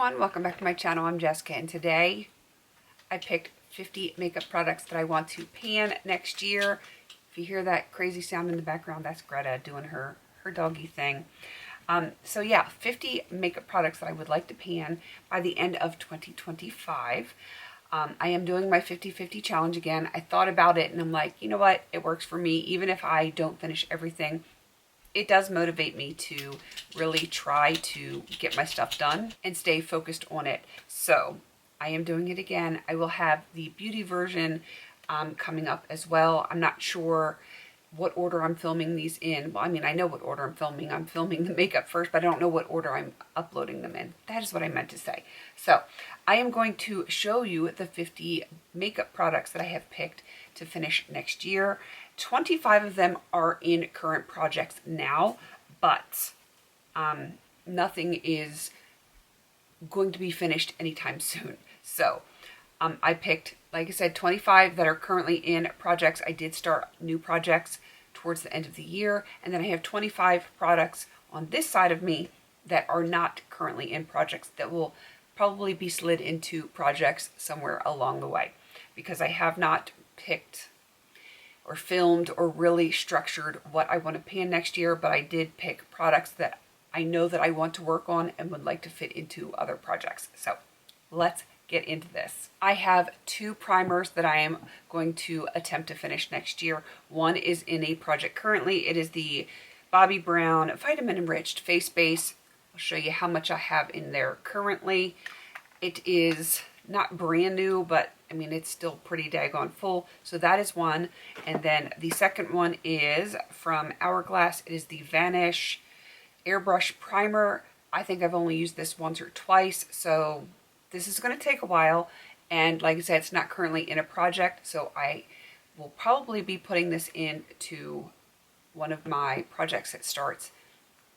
everyone, welcome back to my channel. I'm Jessica, and today I picked 50 makeup products that I want to pan next year. If you hear that crazy sound in the background, that's Greta doing her doggy thing. So yeah, 50 makeup products that I would like to pan by the end of 2025. I am doing my 50-50 challenge again. I thought about it and I'm like, you know what? It works for me. Even if I don't finish everything, it does motivate me to really try to get my stuff done and stay focused on it. So I am doing it again. I will have the beauty version coming up as well. I'm not sure what order I'm filming these in. Well, I mean, I know what order I'm filming. I'm filming the makeup first, but I don't know what order I'm uploading them in. That is what I meant to say. So I am going to show you the 50 makeup products that I have picked to finish next year. 25 of them are in current projects now, but nothing is going to be finished anytime soon. So I picked, like I said, 25 that are currently in projects. I did start new projects towards the end of the year, and then I have 25 products on this side of me that are not currently in projects that will probably be slid into projects somewhere along the way, because I have not picked or filmed or really structured what I want to pan next year, but I did pick products that I know that I want to work on and would like to fit into other projects. So let's get into this. I have two primers that I am going to attempt to finish next year. One is in a project currently. It is the Bobbi Brown Vitamin Enriched Face Base. I'll show you how much I have in there currently. It is not brand new, but I mean, it's still pretty daggone full. So that is one. And then the second one is from Hourglass. It is the Vanish Airbrush Primer. I think I've only used this once or twice, so this is going to take a while. And like I said, it's not currently in a project, so I will probably be putting this into one of my projects that starts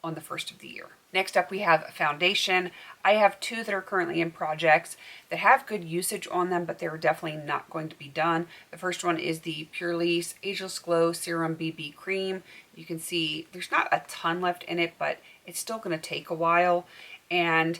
on the first of the year. Next up, we have foundation. I have two that are currently in projects that have good usage on them, but they're definitely not going to be done. The first one is the Purelisse Ageless Glow Serum BB Cream. You can see there's not a ton left in it, but it's still going to take a while. And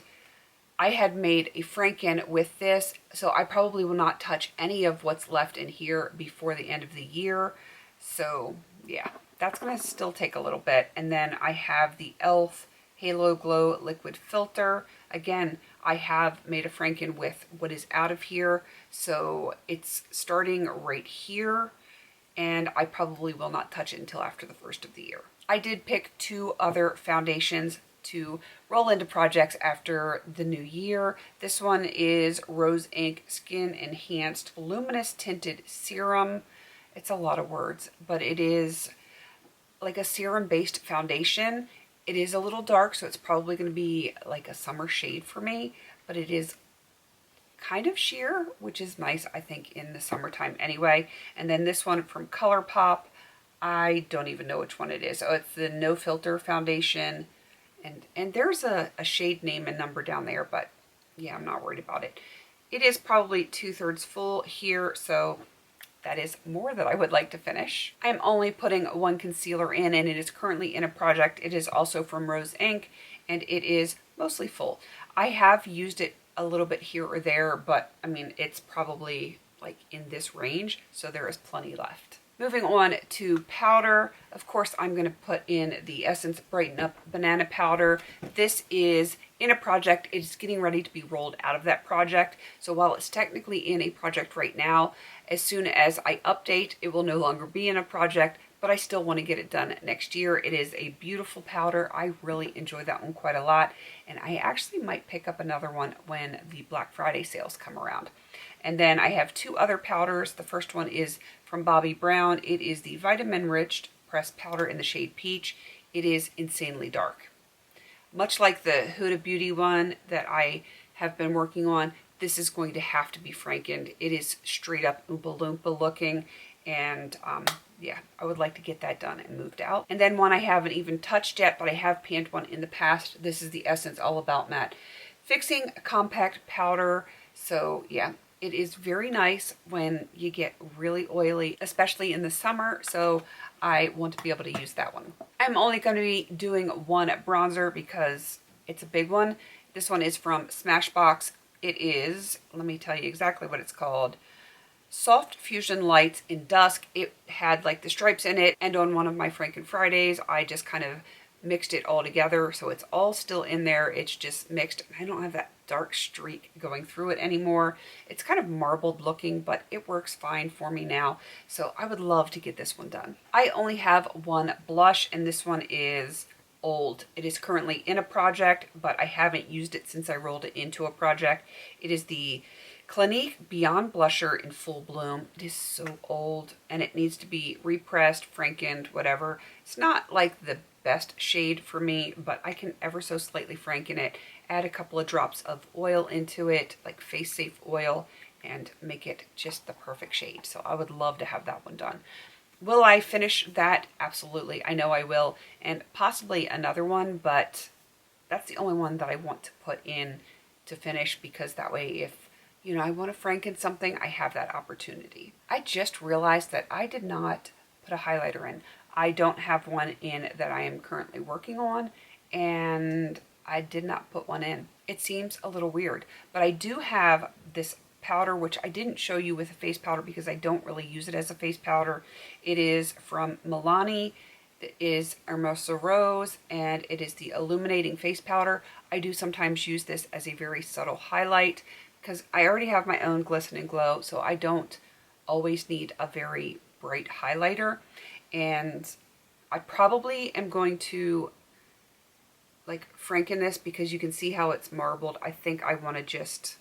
I had made a Franken with this, so I probably will not touch any of what's left in here before the end of the year. So yeah, that's going to still take a little bit. And then I have the e.l.f. Halo Glow Liquid Filter. Again, I have made a Franken with what is out of here, so it's starting right here, and I probably will not touch it until after the first of the year. I did pick two other foundations to roll into projects after the new year. This one is Rose Inc Skin Enhanced Luminous Tinted Serum. It's a lot of words, but it is like a serum-based foundation. It is a little dark, so it's probably going to be like a summer shade for me, but it is kind of sheer, which is nice, I think, in the summertime anyway. And then this one from ColourPop, I don't even know which one it is. Oh, it's the No Filter Foundation, and there's a shade name and number down there, but yeah, I'm not worried about it. It is probably 2/3 full here, so that is more that I would like to finish. I'm only putting one concealer in, and it is currently in a project. It is also from Rose Inc, and it is mostly full. I have used it a little bit here or there, but I mean, it's probably like in this range, so there is plenty left. Moving on to powder, of course, I'm going to put in the Essence Brighten Up Banana Powder. This is in a project. It's getting ready to be rolled out of that project. So while it's technically in a project right now, as soon as I update, it will no longer be in a project, but I still want to get it done next year. It is a beautiful powder. I really enjoy that one quite a lot, and I actually might pick up another one when the Black Friday sales come around. And then I have two other powders. The first one is from Bobbi Brown. It is the Vitamin Enriched Pressed Powder in the shade Peach. It is insanely dark. Much like the Huda Beauty one that I have been working on, this is going to have to be Frankened. It is straight up Oompa Loompa looking, and yeah, I would like to get that done and moved out. And then one I haven't even touched yet, but I have panned one in the past. This is the Essence All About Matte Fixing Compact Powder. So yeah, it is very nice when you get really oily, especially in the summer. So I want to be able to use that one. I'm only going to be doing one bronzer because it's a big one, This one is from Smashbox. It is, let me tell you exactly what it's called. Soft Fusion Lights in Dusk. It had like the stripes in it, and on one of my Franken Fridays, I just kind of mixed it all together, so it's all still in there. It's just mixed. I don't have that dark streak going through it anymore. It's kind of marbled looking, but it works fine for me now, so I would love to get this one done. I only have one blush, and this one is old. It is currently in a project, but I haven't used it since I rolled it into a project. It is the Clinique Beyond Blusher in Full Bloom. It is so old, and it needs to be repressed, frankened, whatever. It's not like the best shade for me, but I can ever so slightly franken it, add a couple of drops of oil into it, like Face Safe oil, and make it just the perfect shade. So I would love to have that one done. Will I finish that? Absolutely. I know I will, and possibly another one, but that's the only one that I want to put in to finish, because that way if you know, I want to franken something, I have that opportunity. I just realized that I did not put a highlighter in. I don't have one in that I am currently working on, and I did not put one in. It seems a little weird, but I do have this powder, which I didn't show you with a face powder because I don't really use it as a face powder. It is from Milani. It is Hermosa Rose, and it is the Illuminating Face Powder. I do sometimes use this as a very subtle highlight, because I already have my own Glisten and Glow, so I don't always need a very bright highlighter. And I probably am going to like franken this, because you can see how it's marbled. I think I want to just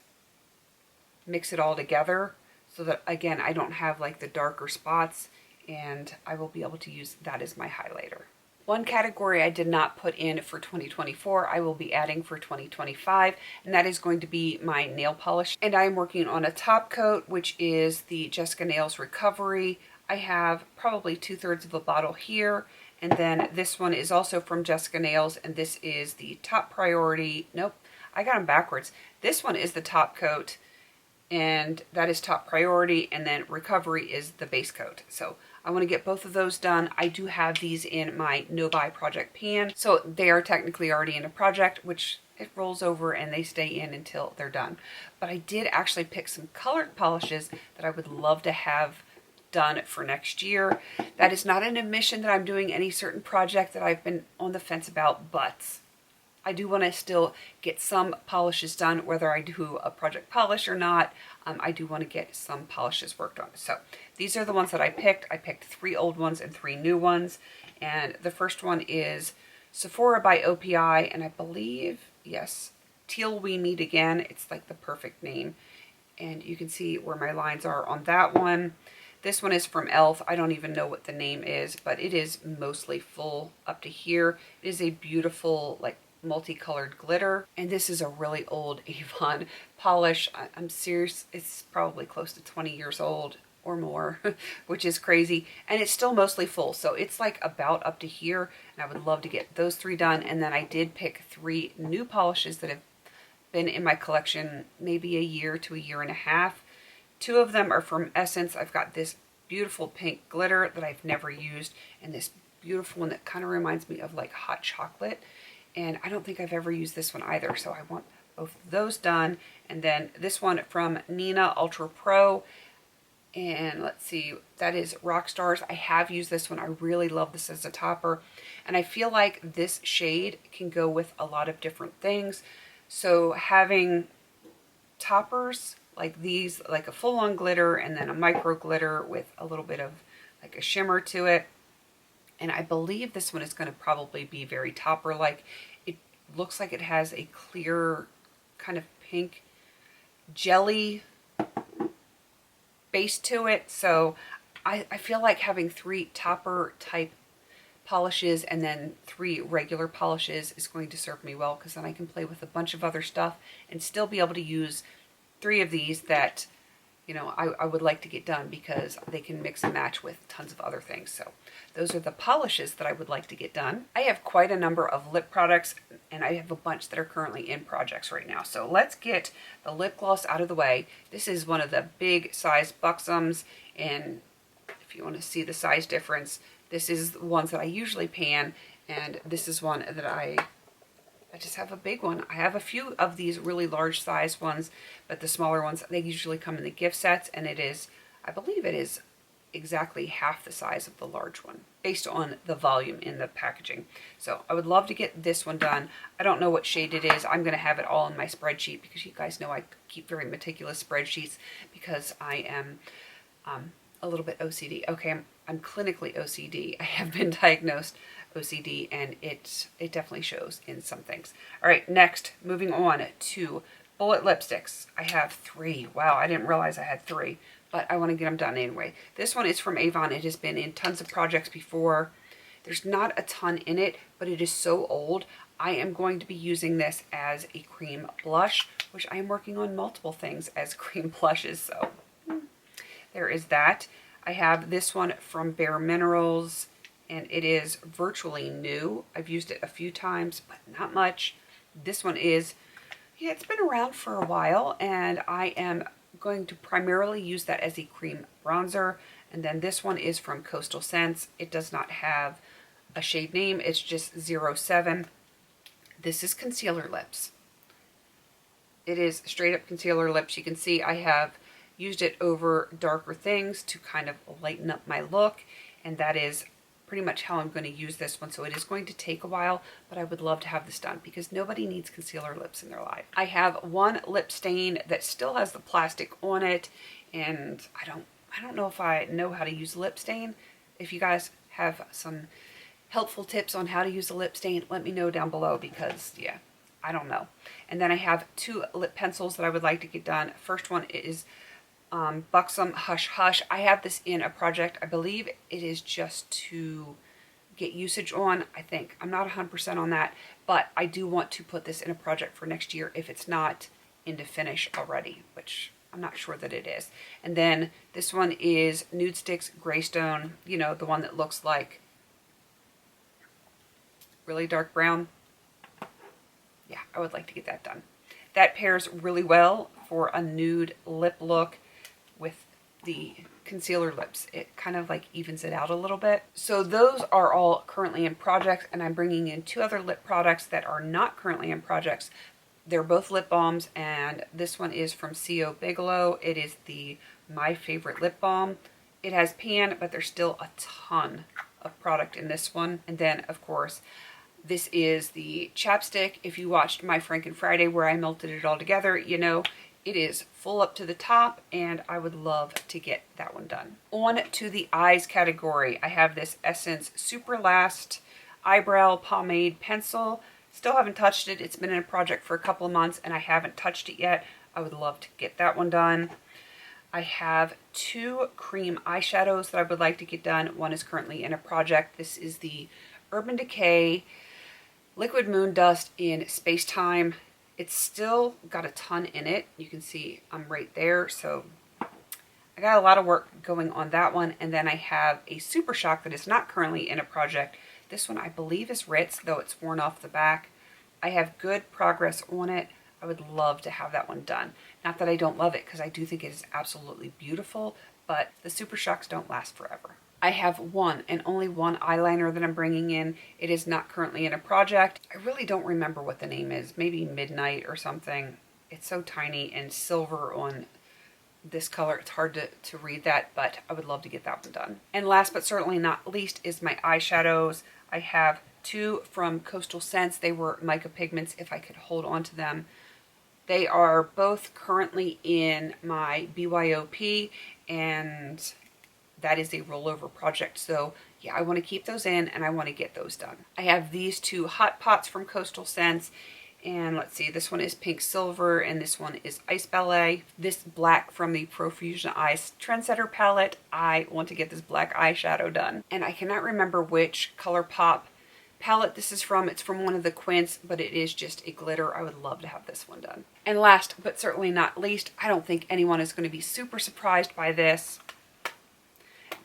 mix it all together so that, again, I don't have like the darker spots, and I will be able to use that as my highlighter. One category I did not put in for 2024, I will be adding for 2025, and that is going to be my nail polish. And I am working on a top coat, which is the Jessica Nails Recovery. I have probably 2/3 of a bottle here, and then this one is also from Jessica Nails, and this is the Top Priority. Nope, I got them backwards. This one is the top coat, and that is Top Priority, and then Recovery is the base coat. So I want to get both of those done. I do have these in my no-buy project pan, so they are technically already in a project, which it rolls over and they stay in until they're done. But I did actually pick some colored polishes that I would love to have done for next year. That is not an admission that I'm doing any certain project that I've been on the fence about, but I do want to still get some polishes done, whether I do a project polish or not. I do want to get some polishes worked on. So these are the ones that I picked. I picked 3 old ones and 3 new ones. And the first one is Sephora by OPI, and I believe, yes, Till We Meet Again. It's like the perfect name. And you can see where my lines are on that one. This one is from e.l.f. I don't even know what the name is, but it is mostly full up to here. It is a beautiful, like, multicolored glitter, and this is a really old Avon polish. I'm serious, it's probably close to 20 years old or more, which is crazy, and it's still mostly full, so it's like about up to here, and I would love to get those 3 done. And then I did pick 3 new polishes that have been in my collection maybe a year to a year and a half. 2 of them are from Essence. I've got this beautiful pink glitter that I've never used, and this beautiful one that kind of reminds me of like hot chocolate. And I don't think I've ever used this one either, so I want both of those done. And then this one from Nina Ultra Pro, and let's see, that is Rock Stars. I have used this one. I really love this as a topper, and I feel like this shade can go with a lot of different things. So having toppers like these, like a full-on glitter and then a micro glitter with a little bit of like a shimmer to it. And I believe this one is going to probably be very topper-like. It looks like it has a clear kind of pink jelly base to it. So I feel like having 3 topper type polishes and then 3 regular polishes is going to serve me well, because then I can play with a bunch of other stuff and still be able to use 3 of these that, you know, I would like to get done, because they can mix and match with tons of other things. So those are the polishes that I would like to get done. I have quite a number of lip products, and I have a bunch that are currently in projects right now. So let's get the lip gloss out of the way. This is one of the big size Buxoms, and if you want to see the size difference, this is the ones that I usually pan, and this is one that I I just have a big one. I have a few of these really large size ones, but the smaller ones, they usually come in the gift sets, and it is, I believe it is exactly half the size of the large one based on the volume in the packaging. So I would love to get this one done. I don't know what shade it is. I'm going to have it all in my spreadsheet because you guys know I keep very meticulous spreadsheets because I am a little bit OCD. Okay, I'm clinically OCD. I have been diagnosed OCD, and it definitely shows in some things. All right, next, moving on to bullet lipsticks. I have 3. Wow, I didn't realize I had 3, but I want to get them done anyway. This one is from Avon. It has been in tons of projects before. There's not a ton in it, but it is so old. I am going to be using this as a cream blush, which I am working on multiple things as cream blushes, so there is that. I have this one from Bare Minerals, and it is virtually new. I've used it a few times, but not much. This one is, yeah, it's been around for a while, and I am going to primarily use that as a cream bronzer. And then this one is from Coastal Scents. It does not have a shade name. It's just 07. This is concealer lips. It is straight up concealer lips. You can see I have used it over darker things to kind of lighten up my look, and that is pretty much how I'm going to use this one. So it is going to take a while, but I would love to have this done because nobody needs concealer lips in their life. I have one lip stain that still has the plastic on it, and I don't know if I know how to use lip stain. If you guys have some helpful tips on how to use a lip stain, let me know down below because, yeah, I don't know. And then I have 2 lip pencils that I would like to get done. First one is Buxom Hush Hush. I have this in a project. I believe it is just to get usage on, I think. I'm not 100% on that, but I do want to put this in a project for next year if it's not into finish already, which I'm not sure that it is. And then this one is Nude Sticks Greystone, you know, the one that looks like really dark brown. Yeah, I would like to get that done. That pairs really well for a nude lip look with the concealer lips. It kind of like evens it out a little bit. So those are all currently in projects, and I'm bringing in 2 other lip products that are not currently in projects. They're both lip balms, and this one is from C.O. Bigelow. It is the My Favorite Lip Balm. It has pan, but there's still a ton of product in this one. And then, of course, this is the chapstick. If you watched my Franken Friday where I melted it all together, you know, it is full up to the top, and I would love to get that one done. On to the eyes category. I have this Essence Super Last Eyebrow Pomade Pencil. Still haven't touched it. It's been in a project for a couple of months, and I haven't touched it yet. I would love to get that one done. I have 2 cream eyeshadows that I would like to get done. One is currently in a project. This is the Urban Decay Liquid Moon Dust in Space Time. It's still got a ton in it. You can see I'm right there. So I got a lot of work going on that one. And then I have a Super Shock that is not currently in a project. This one I believe is Ritz, though it's worn off the back. I have good progress on it. I would love to have that one done. Not that I don't love it, because I do think it is absolutely beautiful, but the Super Shocks don't last forever. I have one and only one eyeliner that I'm bringing in. It is not currently in a project. I really don't remember what the name is. Maybe Midnight or something. It's so tiny and silver on this color. It's hard to read that, but I would love to get that one done. And last but certainly not least is my eyeshadows. I have 2 from Coastal Scents. They were mica pigments if I could hold on to them. They are both currently in my BYOP, and that is a rollover project. So yeah, I want to keep those in, and I want to get those done. I have these 2 hot pots from Coastal Scents, and let's see, this one is Pink Silver, and this one is Ice Ballet. This black from the Profusion Eyes Trendsetter palette. I want to get this black eyeshadow done, and I cannot remember which ColourPop palette this is from. It's from one of the Quints, but it is just a glitter. I would love to have this one done. And last but certainly not least, I don't think anyone is going to be super surprised by this,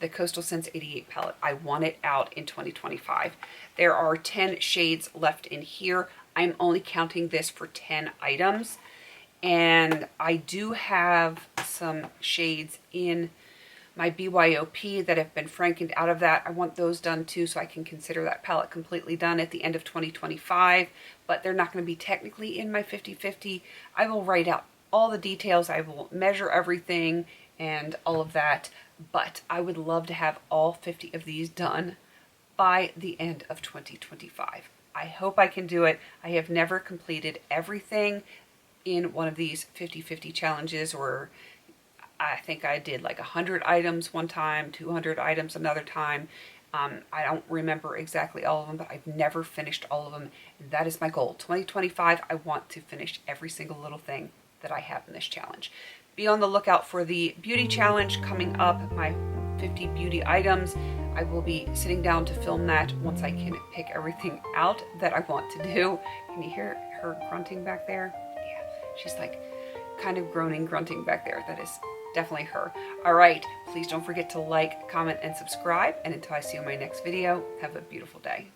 the Coastal Scents 88 palette. I want it out in 2025. There are 10 shades left in here. I'm only counting this for 10 items, and I do have some shades in my BYOP that have been frankened out of that. I want those done too, so I can consider that palette completely done at the end of 2025, but they're not going to be technically in my 50/50. I will write out all the details. I will measure everything and all of that, but I would love to have all 50 of these done by the end of 2025. I hope I can do it. I have never completed everything in one of these 50/50 challenges, or I think I did like 100 items one time, 200 items another time. I don't remember exactly all of them, but I've never finished all of them. And that is my goal. 2025, I want to finish every single little thing that I have in this challenge. Be on the lookout for the beauty challenge coming up, my 50 beauty items. I will be sitting down to film that once I can pick everything out that I want to do. Can you hear her grunting back there? Yeah, she's like kind of groaning, grunting back there. That is definitely her. All right, please don't forget to like, comment, and subscribe. And until I see you in my next video, have a beautiful day.